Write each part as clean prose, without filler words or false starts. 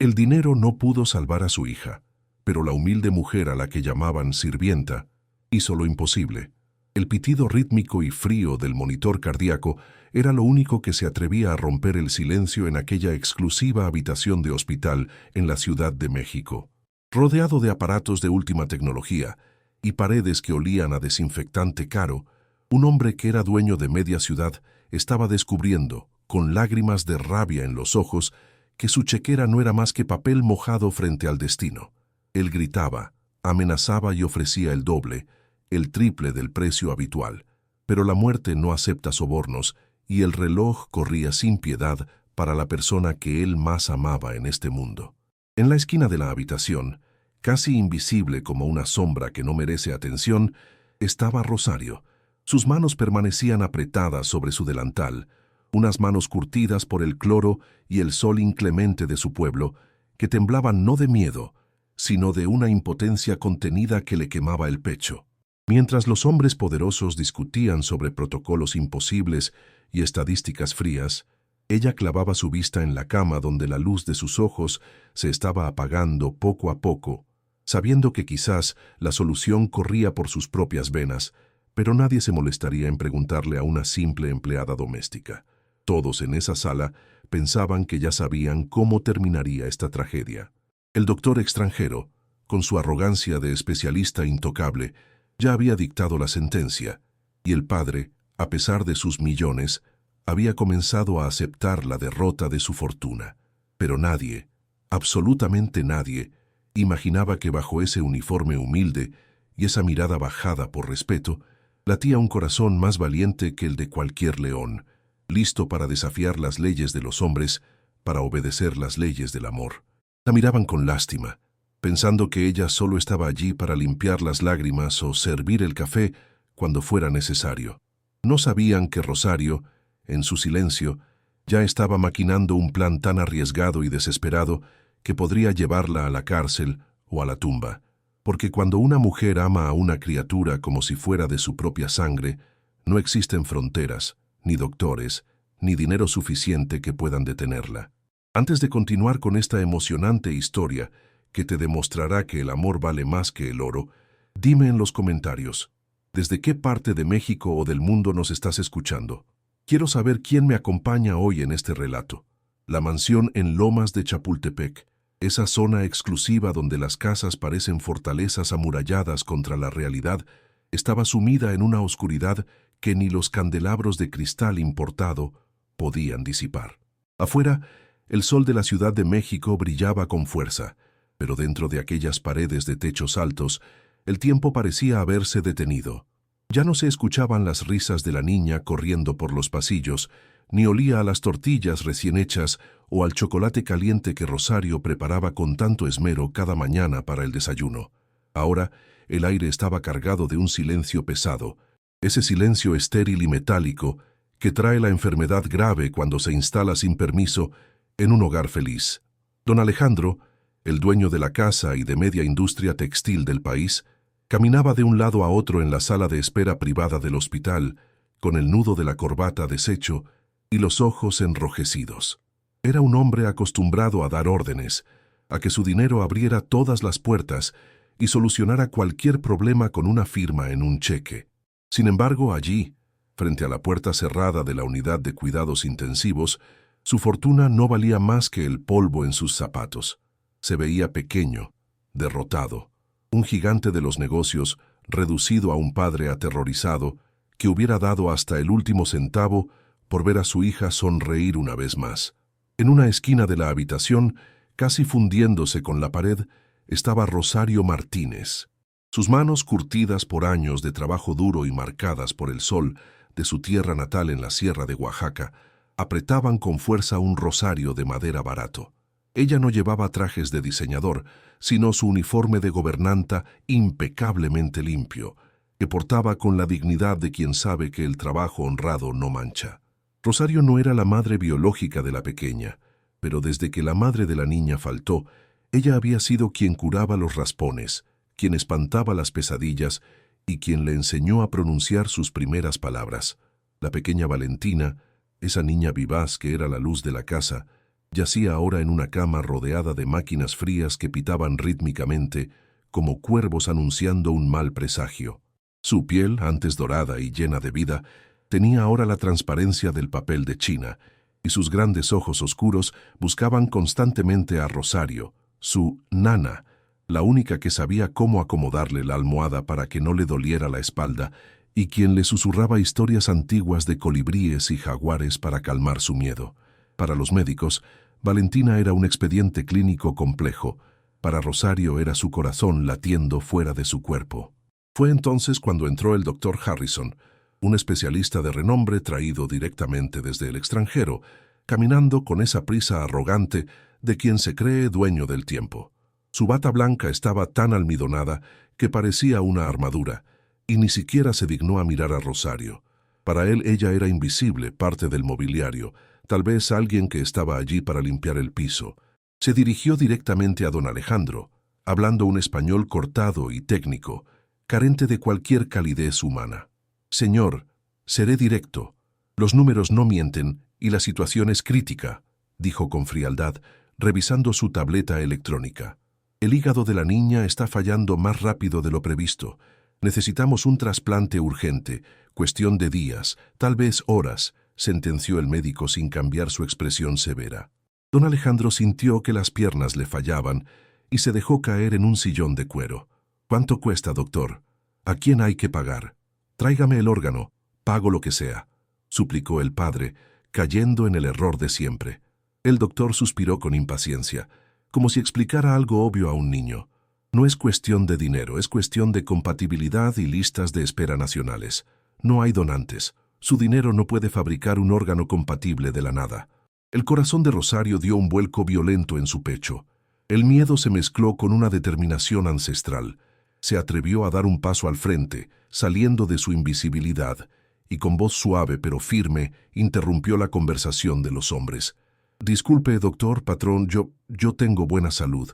El dinero no pudo salvar a su hija, pero la humilde mujer a la que llamaban sirvienta hizo lo imposible. El pitido rítmico y frío del monitor cardíaco era lo único que se atrevía a romper el silencio en aquella exclusiva habitación de hospital en la Ciudad de México. Rodeado de aparatos de última tecnología y paredes que olían a desinfectante caro, un hombre que era dueño de media ciudad estaba descubriendo, con lágrimas de rabia en los ojos, que su chequera no era más que papel mojado frente al destino. Él gritaba, amenazaba y ofrecía el doble, el triple del precio habitual, pero la muerte no acepta sobornos y el reloj corría sin piedad para la persona que él más amaba en este mundo. En la esquina de la habitación, casi invisible como una sombra que no merece atención, estaba Rosario. Sus manos permanecían apretadas sobre su delantal, unas manos curtidas por el cloro y el sol inclemente de su pueblo, que temblaban no de miedo, sino de una impotencia contenida que le quemaba el pecho. Mientras los hombres poderosos discutían sobre protocolos imposibles y estadísticas frías, ella clavaba su vista en la cama donde la luz de sus ojos se estaba apagando poco a poco, sabiendo que quizás la solución corría por sus propias venas, pero nadie se molestaría en preguntarle a una simple empleada doméstica. Todos en esa sala pensaban que ya sabían cómo terminaría esta tragedia. El doctor extranjero, con su arrogancia de especialista intocable, ya había dictado la sentencia, y el padre, a pesar de sus millones, había comenzado a aceptar la derrota de su fortuna. Pero nadie, absolutamente nadie, imaginaba que bajo ese uniforme humilde y esa mirada bajada por respeto, latía un corazón más valiente que el de cualquier león, listo para desafiar las leyes de los hombres, para obedecer las leyes del amor. La miraban con lástima, pensando que ella solo estaba allí para limpiar las lágrimas o servir el café cuando fuera necesario. No sabían que Rosario, en su silencio, ya estaba maquinando un plan tan arriesgado y desesperado que podría llevarla a la cárcel o a la tumba, porque cuando una mujer ama a una criatura como si fuera de su propia sangre, no existen fronteras, ni doctores, ni dinero suficiente que puedan detenerla. Antes de continuar con esta emocionante historia, que te demostrará que el amor vale más que el oro, dime en los comentarios, ¿desde qué parte de México o del mundo nos estás escuchando? Quiero saber quién me acompaña hoy en este relato. La mansión en Lomas de Chapultepec, esa zona exclusiva donde las casas parecen fortalezas amuralladas contra la realidad, estaba sumida en una oscuridad que ni los candelabros de cristal importado podían disipar. Afuera, el sol de la Ciudad de México brillaba con fuerza, pero dentro de aquellas paredes de techos altos, el tiempo parecía haberse detenido. Ya no se escuchaban las risas de la niña corriendo por los pasillos, ni olía a las tortillas recién hechas o al chocolate caliente que Rosario preparaba con tanto esmero cada mañana para el desayuno. Ahora, el aire estaba cargado de un silencio pesado, ese silencio estéril y metálico que trae la enfermedad grave cuando se instala sin permiso en un hogar feliz. Don Alejandro, el dueño de la casa y de media industria textil del país, caminaba de un lado a otro en la sala de espera privada del hospital, con el nudo de la corbata deshecho y los ojos enrojecidos. Era un hombre acostumbrado a dar órdenes, a que su dinero abriera todas las puertas y solucionara cualquier problema con una firma en un cheque. Sin embargo, allí, frente a la puerta cerrada de la unidad de cuidados intensivos, su fortuna no valía más que el polvo en sus zapatos. Se veía pequeño, derrotado, un gigante de los negocios, reducido a un padre aterrorizado, que hubiera dado hasta el último centavo por ver a su hija sonreír una vez más. En una esquina de la habitación, casi fundiéndose con la pared, estaba Rosario Martínez. Sus manos, curtidas por años de trabajo duro y marcadas por el sol de su tierra natal en la Sierra de Oaxaca, apretaban con fuerza un rosario de madera barato. Ella no llevaba trajes de diseñador, sino su uniforme de gobernanta impecablemente limpio, que portaba con la dignidad de quien sabe que el trabajo honrado no mancha. Rosario no era la madre biológica de la pequeña, pero desde que la madre de la niña faltó, ella había sido quien curaba los raspones, quien espantaba las pesadillas y quien le enseñó a pronunciar sus primeras palabras. La pequeña Valentina, esa niña vivaz que era la luz de la casa, Yacía ahora en una cama rodeada de máquinas frías que pitaban rítmicamente, como cuervos anunciando un mal presagio. Su piel, antes dorada y llena de vida, tenía ahora la transparencia del papel de China, y sus grandes ojos oscuros buscaban constantemente a Rosario, su nana, la única que sabía cómo acomodarle la almohada para que no le doliera la espalda, y quien le susurraba historias antiguas de colibríes y jaguares para calmar su miedo. Para los médicos, Valentina era un expediente clínico complejo. Para Rosario era su corazón latiendo fuera de su cuerpo. Fue entonces cuando entró el doctor Harrison, un especialista de renombre traído directamente desde el extranjero, caminando con esa prisa arrogante de quien se cree dueño del tiempo. Su bata blanca estaba tan almidonada que parecía una armadura, y ni siquiera se dignó a mirar a Rosario. Para él ella era invisible, parte del mobiliario, tal vez alguien que estaba allí para limpiar el piso. Se dirigió directamente a don Alejandro, hablando un español cortado y técnico, carente de cualquier calidez humana. «Señor, seré directo. Los números no mienten y la situación es crítica», dijo con frialdad, revisando su tableta electrónica. «El hígado de la niña está fallando más rápido de lo previsto. Necesitamos un trasplante urgente, cuestión de días, tal vez horas», sentenció el médico sin cambiar su expresión severa. Don Alejandro sintió que las piernas le fallaban y se dejó caer en un sillón de cuero. «¿Cuánto cuesta, doctor? ¿A quién hay que pagar? Tráigame el órgano, pago lo que sea», suplicó el padre, cayendo en el error de siempre. El doctor suspiró con impaciencia, como si explicara algo obvio a un niño. «No es cuestión de dinero, es cuestión de compatibilidad y listas de espera nacionales. No hay donantes. Su dinero no puede fabricar un órgano compatible de la nada». El corazón de Rosario dio un vuelco violento en su pecho. El miedo se mezcló con una determinación ancestral. Se atrevió a dar un paso al frente, saliendo de su invisibilidad, y con voz suave pero firme interrumpió la conversación de los hombres. «Disculpe, doctor, patrón, yo tengo buena salud.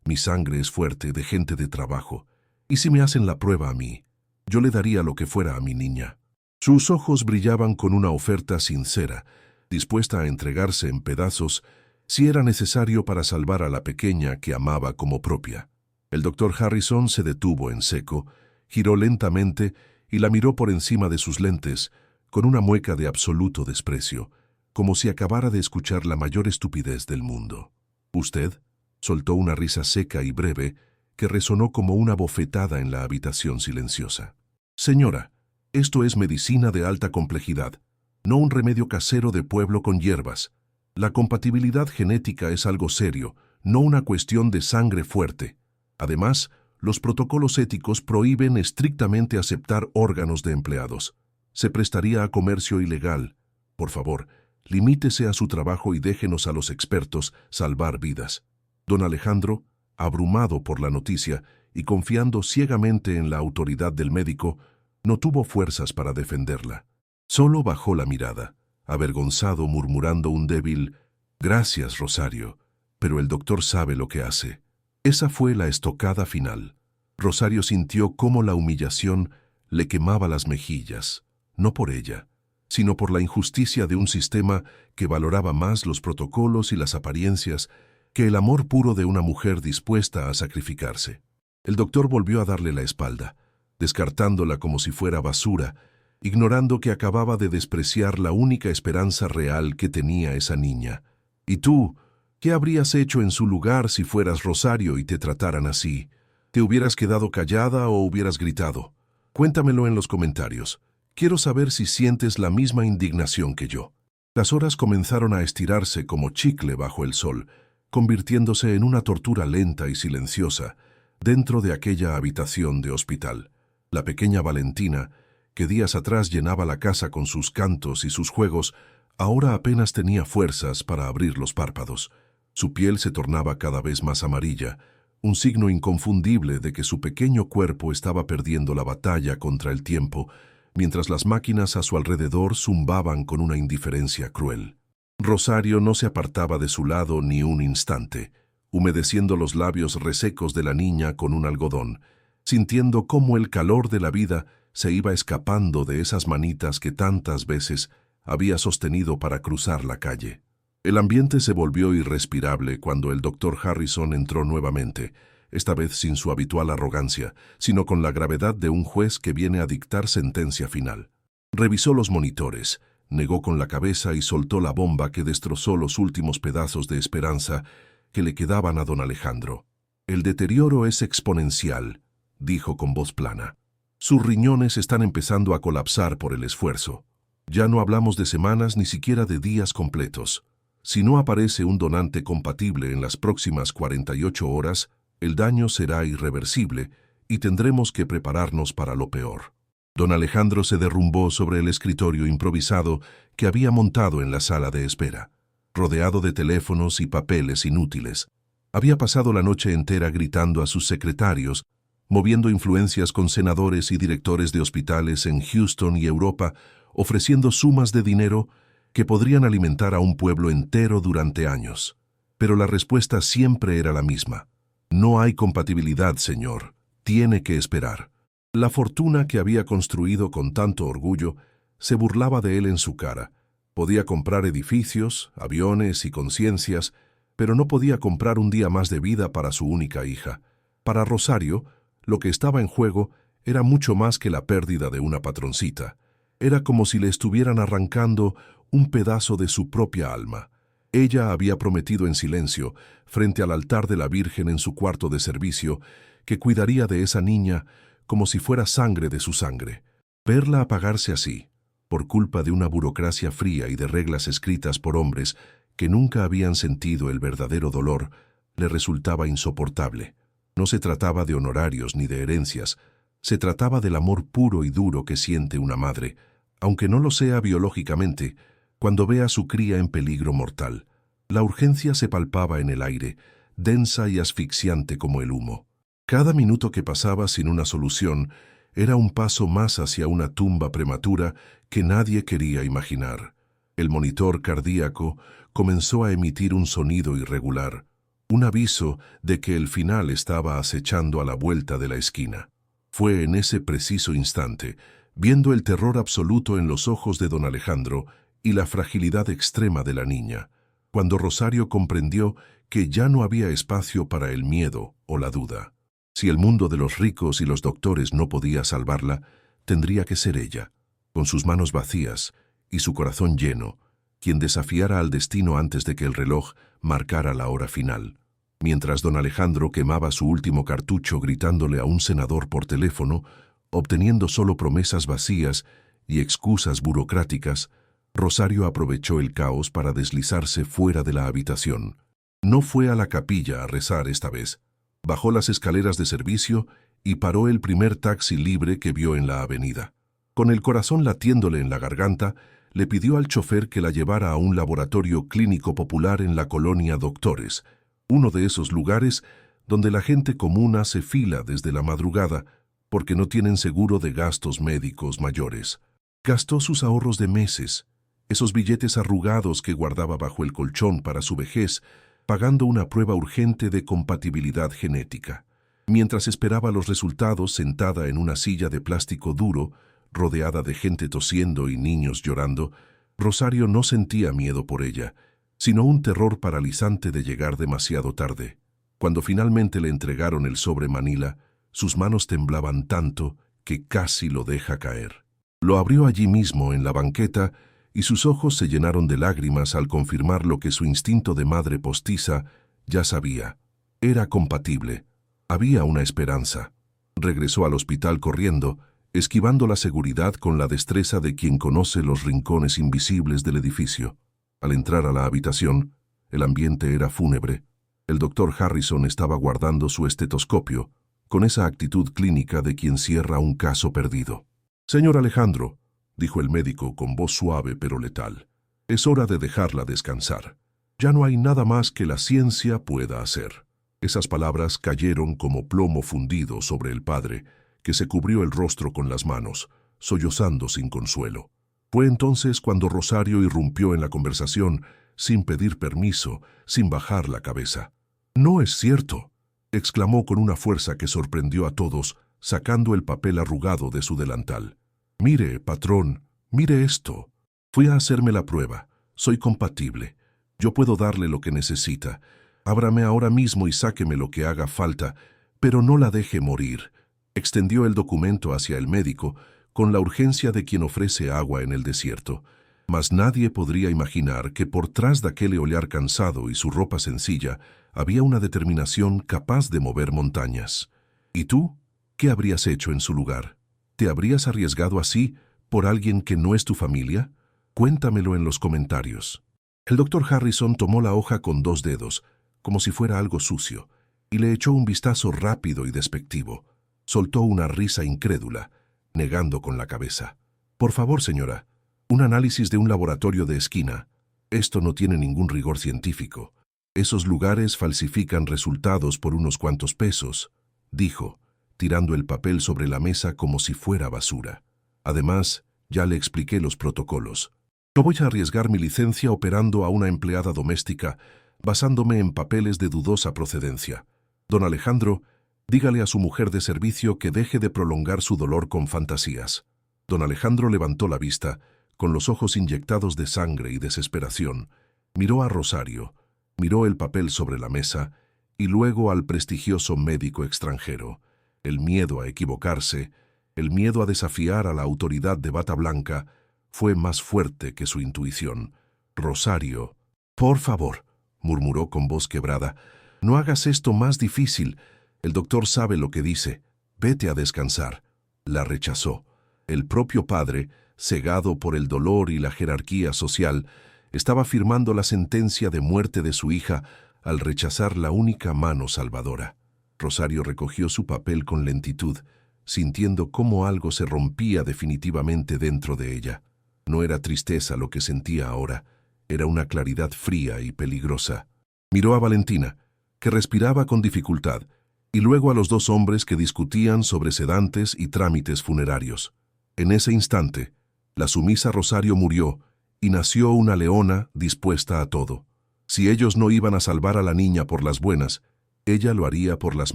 Mi sangre es fuerte, de gente de trabajo. ¿Y si me hacen la prueba a mí? Yo le daría lo que fuera a mi niña». Sus ojos brillaban con una oferta sincera, dispuesta a entregarse en pedazos si era necesario para salvar a la pequeña que amaba como propia. El doctor Harrison se detuvo en seco, giró lentamente y la miró por encima de sus lentes, con una mueca de absoluto desprecio, como si acabara de escuchar la mayor estupidez del mundo. «¿Usted?», soltó una risa seca y breve que resonó como una bofetada en la habitación silenciosa. «Señora, esto es medicina de alta complejidad, no un remedio casero de pueblo con hierbas. La compatibilidad genética es algo serio, no una cuestión de sangre fuerte. Además, los protocolos éticos prohíben estrictamente aceptar órganos de empleados. Se prestaría a comercio ilegal. Por favor, limítese a su trabajo y déjenos a los expertos salvar vidas». Don Alejandro, abrumado por la noticia y confiando ciegamente en la autoridad del médico, no tuvo fuerzas para defenderla. Solo bajó la mirada, avergonzado, murmurando un débil «Gracias, Rosario, pero el doctor sabe lo que hace». Esa fue la estocada final. Rosario sintió cómo la humillación le quemaba las mejillas, no por ella, sino por la injusticia de un sistema que valoraba más los protocolos y las apariencias que el amor puro de una mujer dispuesta a sacrificarse. El doctor volvió a darle la espalda, descartándola como si fuera basura, ignorando que acababa de despreciar la única esperanza real que tenía esa niña. «¿Y tú? ¿Qué habrías hecho en su lugar si fueras Rosario y te trataran así? ¿Te hubieras quedado callada o hubieras gritado? Cuéntamelo en los comentarios. Quiero saber si sientes la misma indignación que yo». Las horas comenzaron a estirarse como chicle bajo el sol, convirtiéndose en una tortura lenta y silenciosa dentro de aquella habitación de hospital. La pequeña Valentina, que días atrás llenaba la casa con sus cantos y sus juegos, ahora apenas tenía fuerzas para abrir los párpados. Su piel se tornaba cada vez más amarilla, un signo inconfundible de que su pequeño cuerpo estaba perdiendo la batalla contra el tiempo, mientras las máquinas a su alrededor zumbaban con una indiferencia cruel. Rosario no se apartaba de su lado ni un instante, humedeciendo los labios resecos de la niña con un algodón, sintiendo cómo el calor de la vida se iba escapando de esas manitas que tantas veces había sostenido para cruzar la calle. El ambiente se volvió irrespirable cuando el doctor Harrison entró nuevamente, esta vez sin su habitual arrogancia, sino con la gravedad de un juez que viene a dictar sentencia final. Revisó los monitores, negó con la cabeza y soltó la bomba que destrozó los últimos pedazos de esperanza que le quedaban a don Alejandro. «El deterioro es exponencial», dijo con voz plana. «Sus riñones están empezando a colapsar por el esfuerzo. Ya no hablamos de semanas ni siquiera de días completos. Si no aparece un donante compatible en las próximas 48 horas, el daño será irreversible y tendremos que prepararnos para lo peor». Don Alejandro se derrumbó sobre el escritorio improvisado que había montado en la sala de espera, rodeado de teléfonos y papeles inútiles. Había pasado la noche entera gritando a sus secretarios, moviendo influencias con senadores y directores de hospitales en Houston y Europa, ofreciendo sumas de dinero que podrían alimentar a un pueblo entero durante años. Pero la respuesta siempre era la misma. «No hay compatibilidad, señor. Tiene que esperar». La fortuna que había construido con tanto orgullo se burlaba de él en su cara. Podía comprar edificios, aviones y conciencias, pero no podía comprar un día más de vida para su única hija. Para Rosario, lo que estaba en juego era mucho más que la pérdida de una patroncita. Era como si le estuvieran arrancando un pedazo de su propia alma. Ella había prometido en silencio, frente al altar de la Virgen en su cuarto de servicio, que cuidaría de esa niña como si fuera sangre de su sangre. Verla apagarse así, por culpa de una burocracia fría y de reglas escritas por hombres que nunca habían sentido el verdadero dolor, le resultaba insoportable. No se trataba de honorarios ni de herencias, se trataba del amor puro y duro que siente una madre, aunque no lo sea biológicamente, cuando ve a su cría en peligro mortal. La urgencia se palpaba en el aire, densa y asfixiante como el humo. Cada minuto que pasaba sin una solución era un paso más hacia una tumba prematura que nadie quería imaginar. El monitor cardíaco comenzó a emitir un sonido irregular, un aviso de que el final estaba acechando a la vuelta de la esquina. Fue en ese preciso instante, viendo el terror absoluto en los ojos de don Alejandro y la fragilidad extrema de la niña, cuando Rosario comprendió que ya no había espacio para el miedo o la duda. Si el mundo de los ricos y los doctores no podía salvarla, tendría que ser ella, con sus manos vacías y su corazón lleno, quien desafiara al destino antes de que el reloj marcara la hora final. Mientras don Alejandro quemaba su último cartucho gritándole a un senador por teléfono, obteniendo solo promesas vacías y excusas burocráticas, Rosario aprovechó el caos para deslizarse fuera de la habitación. No fue a la capilla a rezar esta vez. Bajó las escaleras de servicio y paró el primer taxi libre que vio en la avenida. Con el corazón latiéndole en la garganta, le pidió al chofer que la llevara a un laboratorio clínico popular en la colonia Doctores, uno de esos lugares donde la gente común hace fila desde la madrugada porque no tienen seguro de gastos médicos mayores. Gastó sus ahorros de meses, esos billetes arrugados que guardaba bajo el colchón para su vejez, pagando una prueba urgente de compatibilidad genética. Mientras esperaba los resultados sentada en una silla de plástico duro, rodeada de gente tosiendo y niños llorando, Rosario no sentía miedo por ella, sino un terror paralizante de llegar demasiado tarde. Cuando finalmente le entregaron el sobre Manila, sus manos temblaban tanto que casi lo deja caer. Lo abrió allí mismo en la banqueta y sus ojos se llenaron de lágrimas al confirmar lo que su instinto de madre postiza ya sabía. Era compatible. Había una esperanza. Regresó al hospital corriendo, esquivando la seguridad con la destreza de quien conoce los rincones invisibles del edificio. Al entrar a la habitación, el ambiente era fúnebre. El doctor Harrison estaba guardando su estetoscopio, con esa actitud clínica de quien cierra un caso perdido. «Señor Alejandro», dijo el médico con voz suave pero letal, «es hora de dejarla descansar. Ya no hay nada más que la ciencia pueda hacer». Esas palabras cayeron como plomo fundido sobre el padre, que se cubrió el rostro con las manos, sollozando sin consuelo. Fue entonces cuando Rosario irrumpió en la conversación, sin pedir permiso, sin bajar la cabeza. «No es cierto», exclamó con una fuerza que sorprendió a todos, sacando el papel arrugado de su delantal. «Mire, patrón, mire esto. Fui a hacerme la prueba. Soy compatible. Yo puedo darle lo que necesita. Ábrame ahora mismo y sáqueme lo que haga falta, pero no la deje morir. Extendió el documento hacia el médico, con la urgencia de quien ofrece agua en el desierto. Mas nadie podría imaginar que por tras de aquel olear cansado y su ropa sencilla había una determinación capaz de mover montañas. ¿Y tú? ¿Qué habrías hecho en su lugar? ¿Te habrías arriesgado así por alguien que no es tu familia? Cuéntamelo en los comentarios. El doctor Harrison tomó la hoja con 2 dedos, como si fuera algo sucio, y le echó un vistazo rápido y despectivo. Soltó una risa incrédula, negando con la cabeza. Por favor, señora, un análisis de un laboratorio de esquina. Esto no tiene ningún rigor científico. Esos lugares falsifican resultados por unos cuantos pesos, dijo, tirando el papel sobre la mesa como si fuera basura. Además, ya le expliqué los protocolos. No voy a arriesgar mi licencia operando a una empleada doméstica basándome en papeles de dudosa procedencia. Don Alejandro, dígale a su mujer de servicio que deje de prolongar su dolor con fantasías. Don Alejandro levantó la vista, con los ojos inyectados de sangre y desesperación. Miró a Rosario, miró el papel sobre la mesa y luego al prestigioso médico extranjero. El miedo a equivocarse, el miedo a desafiar a la autoridad de bata blanca, fue más fuerte que su intuición. Rosario, por favor, murmuró con voz quebrada, no hagas esto más difícil. El doctor sabe lo que dice. Vete a descansar. La rechazó. El propio padre, cegado por el dolor y la jerarquía social, estaba firmando la sentencia de muerte de su hija al rechazar la única mano salvadora. Rosario recogió su papel con lentitud, sintiendo cómo algo se rompía definitivamente dentro de ella. No era tristeza lo que sentía ahora, era una claridad fría y peligrosa. Miró a Valentina, que respiraba con dificultad, y luego a los 2 hombres que discutían sobre sedantes y trámites funerarios. En ese instante, la sumisa Rosario murió y nació una leona dispuesta a todo. Si ellos no iban a salvar a la niña por las buenas, ella lo haría por las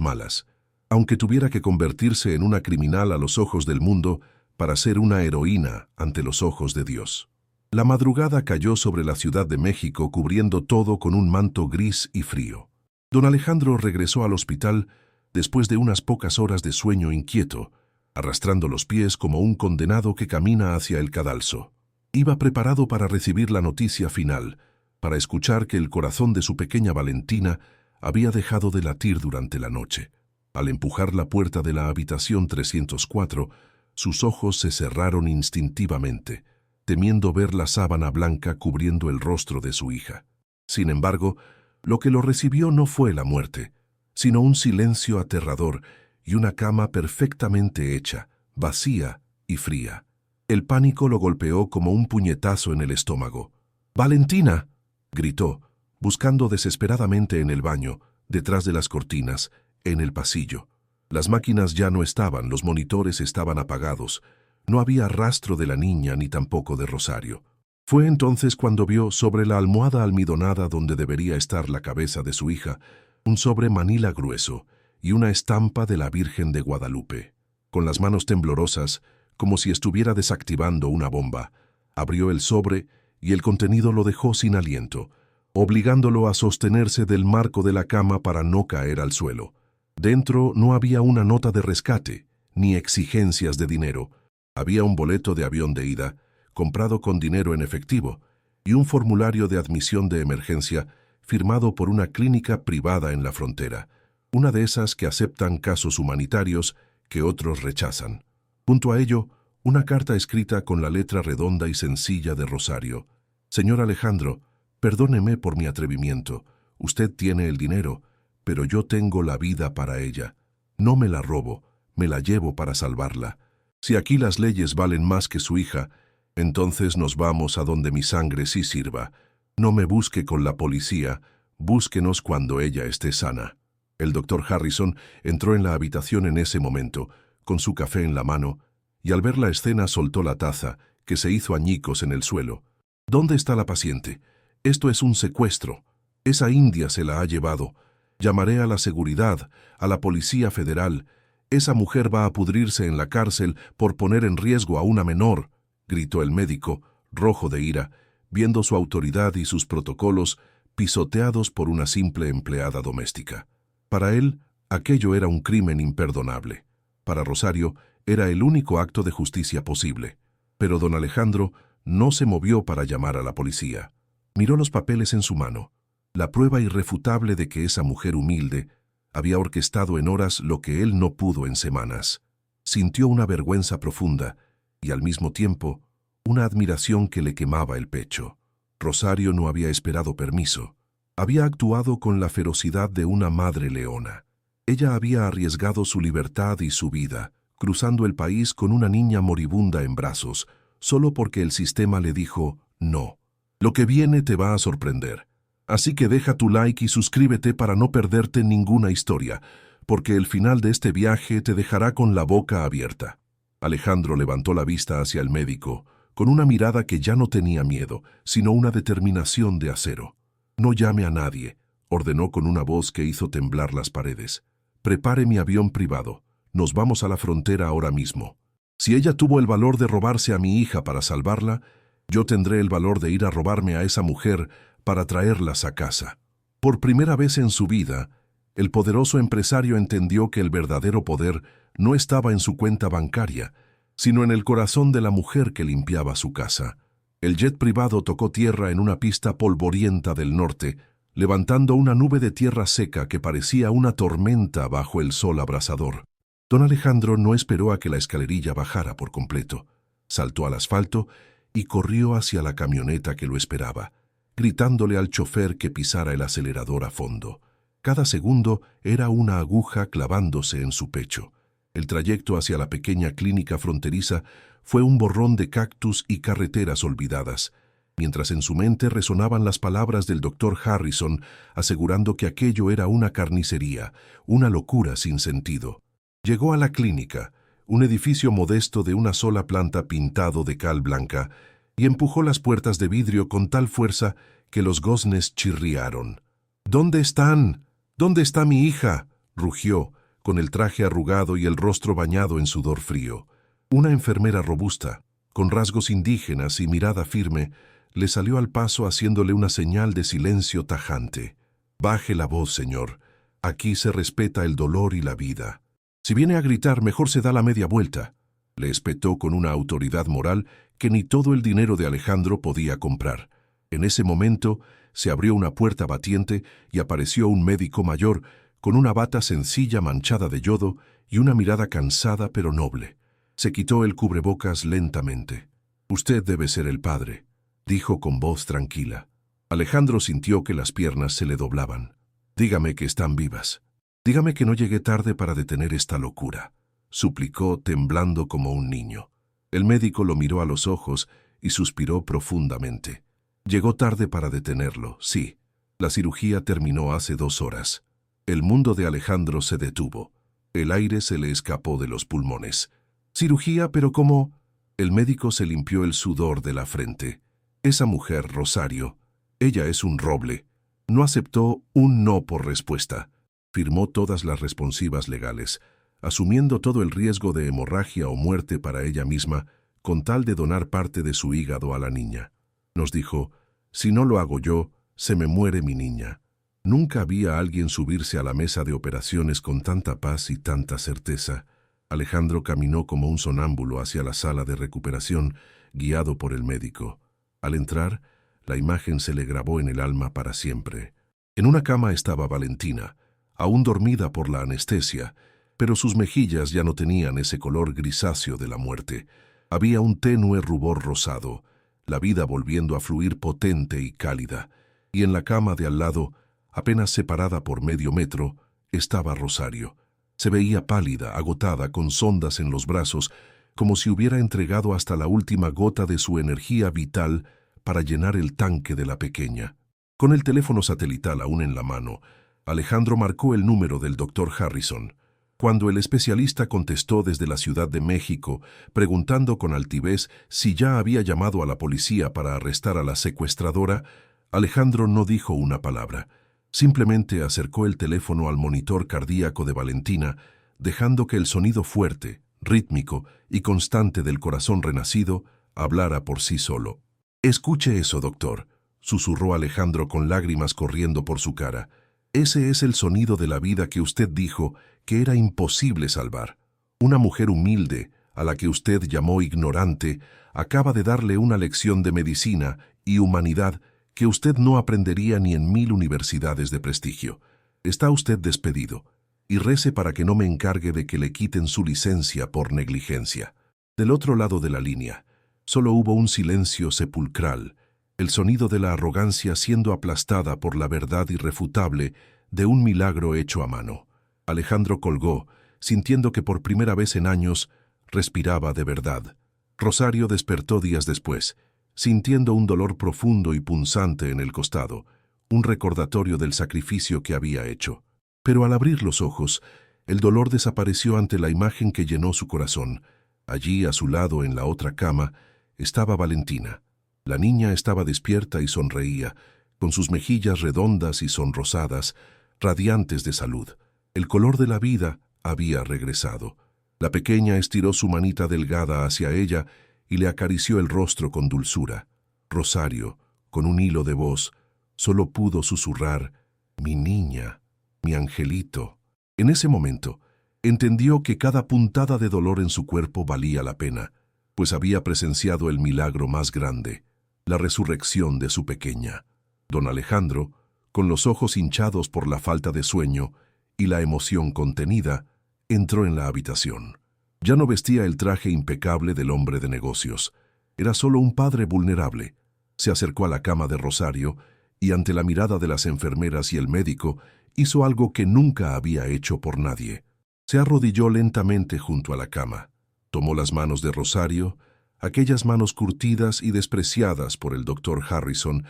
malas, aunque tuviera que convertirse en una criminal a los ojos del mundo para ser una heroína ante los ojos de Dios. La madrugada cayó sobre la Ciudad de México cubriendo todo con un manto gris y frío. Don Alejandro regresó al hospital después de unas pocas horas de sueño inquieto, arrastrando los pies como un condenado que camina hacia el cadalso. Iba preparado para recibir la noticia final, para escuchar que el corazón de su pequeña Valentina había dejado de latir durante la noche. Al empujar la puerta de la habitación 304, sus ojos se cerraron instintivamente, temiendo ver la sábana blanca cubriendo el rostro de su hija. Sin embargo, lo que lo recibió no fue la muerte, sino un silencio aterrador y una cama perfectamente hecha, vacía y fría. El pánico lo golpeó como un puñetazo en el estómago. «¡Valentina!», gritó, buscando desesperadamente en el baño, detrás de las cortinas, en el pasillo. Las máquinas ya no estaban, los monitores estaban apagados. No había rastro de la niña ni tampoco de Rosario. Fue entonces cuando vio sobre la almohada almidonada donde debería estar la cabeza de su hija, un sobre manila grueso y una estampa de la Virgen de Guadalupe. Con las manos temblorosas, como si estuviera desactivando una bomba, abrió el sobre y el contenido lo dejó sin aliento, obligándolo a sostenerse del marco de la cama para no caer al suelo. Dentro no había una nota de rescate, ni exigencias de dinero. Había un boleto de avión de ida, comprado con dinero en efectivo, y un formulario de admisión de emergencia firmado por una clínica privada en la frontera, una de esas que aceptan casos humanitarios que otros rechazan. Junto a ello, una carta escrita con la letra redonda y sencilla de Rosario. «Señor Alejandro, perdóneme por mi atrevimiento. Usted tiene el dinero, pero yo tengo la vida para ella. No me la robo, me la llevo para salvarla. Si aquí las leyes valen más que su hija, entonces nos vamos a donde mi sangre sí sirva. No me busque con la policía, búsquenos cuando ella esté sana». El doctor Harrison entró en la habitación en ese momento, con su café en la mano, y al ver la escena soltó la taza, que se hizo añicos en el suelo. «¿Dónde está la paciente? Esto es un secuestro. Esa india se la ha llevado. Llamaré a la seguridad, a la Policía Federal. Esa mujer va a pudrirse en la cárcel por poner en riesgo a una menor», gritó el médico, rojo de ira, viendo su autoridad y sus protocolos pisoteados por una simple empleada doméstica. Para él, aquello era un crimen imperdonable. Para Rosario, era el único acto de justicia posible. Pero don Alejandro no se movió para llamar a la policía. Miró los papeles en su mano, la prueba irrefutable de que esa mujer humilde había orquestado en horas lo que él no pudo en semanas. Sintió una vergüenza profunda y al mismo tiempo una admiración que le quemaba el pecho. Rosario no había esperado permiso. Había actuado con la ferocidad de una madre leona. Ella había arriesgado su libertad y su vida, cruzando el país con una niña moribunda en brazos, solo porque el sistema le dijo no. Lo que viene te va a sorprender. Así que deja tu like y suscríbete para no perderte ninguna historia, porque el final de este viaje te dejará con la boca abierta. Alejandro levantó la vista hacia el médico, con una mirada que ya no tenía miedo, sino una determinación de acero. No llame a nadie, ordenó con una voz que hizo temblar las paredes. Prepare mi avión privado. Nos vamos a la frontera ahora mismo. Si ella tuvo el valor de robarse a mi hija para salvarla, yo tendré el valor de ir a robarme a esa mujer para traerlas a casa. Por primera vez en su vida, el poderoso empresario entendió que el verdadero poder no estaba en su cuenta bancaria, sino en el corazón de la mujer que limpiaba su casa. El jet privado tocó tierra en una pista polvorienta del norte, levantando una nube de tierra seca que parecía una tormenta bajo el sol abrasador. Don Alejandro no esperó a que la escalerilla bajara por completo. Saltó al asfalto y corrió hacia la camioneta que lo esperaba, gritándole al chofer que pisara el acelerador a fondo. Cada segundo era una aguja clavándose en su pecho. El trayecto hacia la pequeña clínica fronteriza fue un borrón de cactus y carreteras olvidadas, mientras en su mente resonaban las palabras del doctor Harrison asegurando que aquello era una carnicería, una locura sin sentido. Llegó a la clínica, un edificio modesto de una sola planta pintado de cal blanca, y empujó las puertas de vidrio con tal fuerza que los goznes chirriaron. «¿Dónde están? ¿Dónde está mi hija?», rugió, con el traje arrugado y el rostro bañado en sudor frío. Una enfermera robusta, con rasgos indígenas y mirada firme, le salió al paso haciéndole una señal de silencio tajante. «Baje la voz, señor. Aquí se respeta el dolor y la vida. Si viene a gritar, mejor se da la media vuelta», le espetó con una autoridad moral que ni todo el dinero de Alejandro podía comprar. En ese momento se abrió una puerta batiente y apareció un médico mayor con una bata sencilla manchada de yodo y una mirada cansada pero noble. Se quitó el cubrebocas lentamente. «Usted debe ser el padre», dijo con voz tranquila. Alejandro sintió que las piernas se le doblaban. «Dígame que están vivas. Dígame que no llegué tarde para detener esta locura», suplicó temblando como un niño. El médico lo miró a los ojos y suspiró profundamente. «Llegó tarde para detenerlo, sí. La cirugía terminó hace 2 horas». El mundo de Alejandro se detuvo. El aire se le escapó de los pulmones. «¿Cirugía? ¿Pero cómo?». El médico se limpió el sudor de la frente. «Esa mujer, Rosario, ella es un roble». No aceptó un no por respuesta. Firmó todas las responsivas legales, asumiendo todo el riesgo de hemorragia o muerte para ella misma, con tal de donar parte de su hígado a la niña. Nos dijo: «Si no lo hago yo, se me muere mi niña». Nunca había alguien subirse a la mesa de operaciones con tanta paz y tanta certeza. Alejandro caminó como un sonámbulo hacia la sala de recuperación, guiado por el médico. Al entrar, la imagen se le grabó en el alma para siempre. En una cama estaba Valentina, aún dormida por la anestesia, pero sus mejillas ya no tenían ese color grisáceo de la muerte. Había un tenue rubor rosado, la vida volviendo a fluir potente y cálida, y en la cama de al lado, apenas separada por medio metro, estaba Rosario. Se veía pálida, agotada, con sondas en los brazos, como si hubiera entregado hasta la última gota de su energía vital para llenar el tanque de la pequeña. Con el teléfono satelital aún en la mano, Alejandro marcó el número del doctor Harrison. Cuando el especialista contestó desde la Ciudad de México, preguntando con altivez si ya había llamado a la policía para arrestar a la secuestradora, Alejandro no dijo una palabra. Simplemente acercó el teléfono al monitor cardíaco de Valentina, dejando que el sonido fuerte, rítmico y constante del corazón renacido hablara por sí solo. «Escuche eso, doctor», susurró Alejandro con lágrimas corriendo por su cara. Ese es el sonido de la vida que usted dijo que era imposible salvar. Una mujer humilde, a la que usted llamó ignorante, acaba de darle una lección de medicina y humanidad que usted no aprendería ni en 1000 universidades de prestigio. Está usted despedido, y rece para que no me encargue de que le quiten su licencia por negligencia. Del otro lado de la línea, solo hubo un silencio sepulcral, el sonido de la arrogancia siendo aplastada por la verdad irrefutable de un milagro hecho a mano. Alejandro colgó, sintiendo que por primera vez en años respiraba de verdad. Rosario despertó días después, sintiendo un dolor profundo y punzante en el costado, un recordatorio del sacrificio que había hecho. Pero al abrir los ojos, el dolor desapareció ante la imagen que llenó su corazón. Allí, a su lado, en la otra cama, estaba Valentina. La niña estaba despierta y sonreía, con sus mejillas redondas y sonrosadas, radiantes de salud. El color de la vida había regresado. La pequeña estiró su manita delgada hacia ella y le acarició el rostro con dulzura. Rosario, con un hilo de voz, solo pudo susurrar: «Mi niña, mi angelito». En ese momento, entendió que cada puntada de dolor en su cuerpo valía la pena, pues había presenciado el milagro más grande, la resurrección de su pequeña. Don Alejandro, con los ojos hinchados por la falta de sueño y la emoción contenida, entró en la habitación. Ya no vestía el traje impecable del hombre de negocios. Era solo un padre vulnerable. Se acercó a la cama de Rosario y, ante la mirada de las enfermeras y el médico, hizo algo que nunca había hecho por nadie. Se arrodilló lentamente junto a la cama. Tomó las manos de Rosario, aquellas manos curtidas y despreciadas por el doctor Harrison,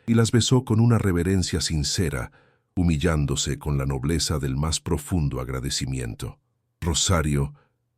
y las besó con una reverencia sincera, humillándose con la nobleza del más profundo agradecimiento. «Rosario»,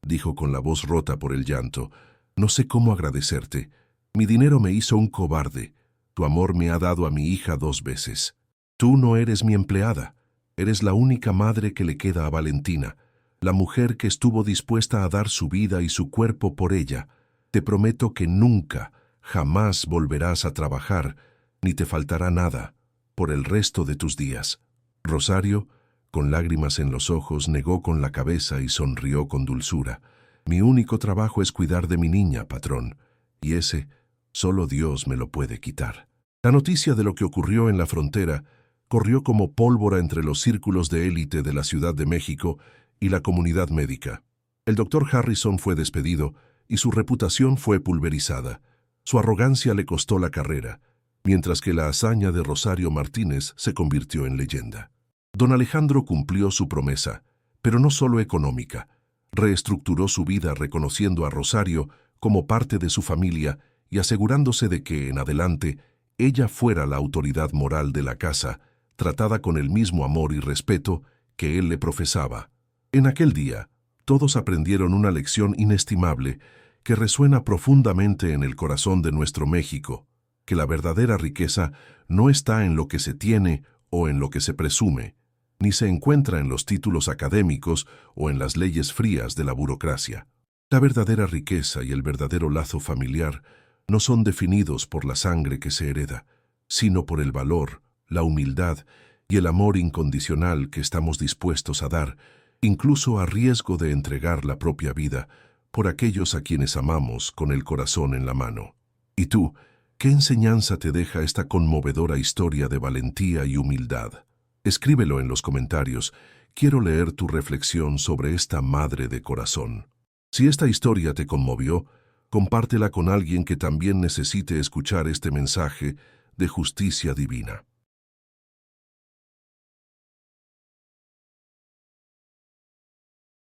dijo con la voz rota por el llanto, «no sé cómo agradecerte. Mi dinero me hizo un cobarde. Tu amor me ha dado a mi hija 2 veces. Tú no eres mi empleada. Eres la única madre que le queda a Valentina, la mujer que estuvo dispuesta a dar su vida y su cuerpo por ella. Te prometo que nunca, jamás volverás a trabajar, ni te faltará nada, por el resto de tus días». Rosario, con lágrimas en los ojos, negó con la cabeza y sonrió con dulzura. «Mi único trabajo es cuidar de mi niña, patrón, y ese solo Dios me lo puede quitar». La noticia de lo que ocurrió en la frontera corrió como pólvora entre los círculos de élite de la Ciudad de México y la comunidad médica. El doctor Harrison fue despedido y su reputación fue pulverizada. Su arrogancia le costó la carrera, mientras que la hazaña de Rosario Martínez se convirtió en leyenda. Don Alejandro cumplió su promesa, pero no solo económica. Reestructuró su vida reconociendo a Rosario como parte de su familia y asegurándose de que, en adelante, ella fuera la autoridad moral de la casa, tratada con el mismo amor y respeto que él le profesaba. En aquel día, todos aprendieron una lección inestimable que resuena profundamente en el corazón de nuestro México, que la verdadera riqueza no está en lo que se tiene o en lo que se presume, ni se encuentra en los títulos académicos o en las leyes frías de la burocracia. La verdadera riqueza y el verdadero lazo familiar no son definidos por la sangre que se hereda, sino por el valor, la humildad y el amor incondicional que estamos dispuestos a dar, incluso a riesgo de entregar la propia vida por aquellos a quienes amamos con el corazón en la mano. ¿Y tú, qué enseñanza te deja esta conmovedora historia de valentía y humildad? Escríbelo en los comentarios. Quiero leer tu reflexión sobre esta madre de corazón. Si esta historia te conmovió, compártela con alguien que también necesite escuchar este mensaje de justicia divina.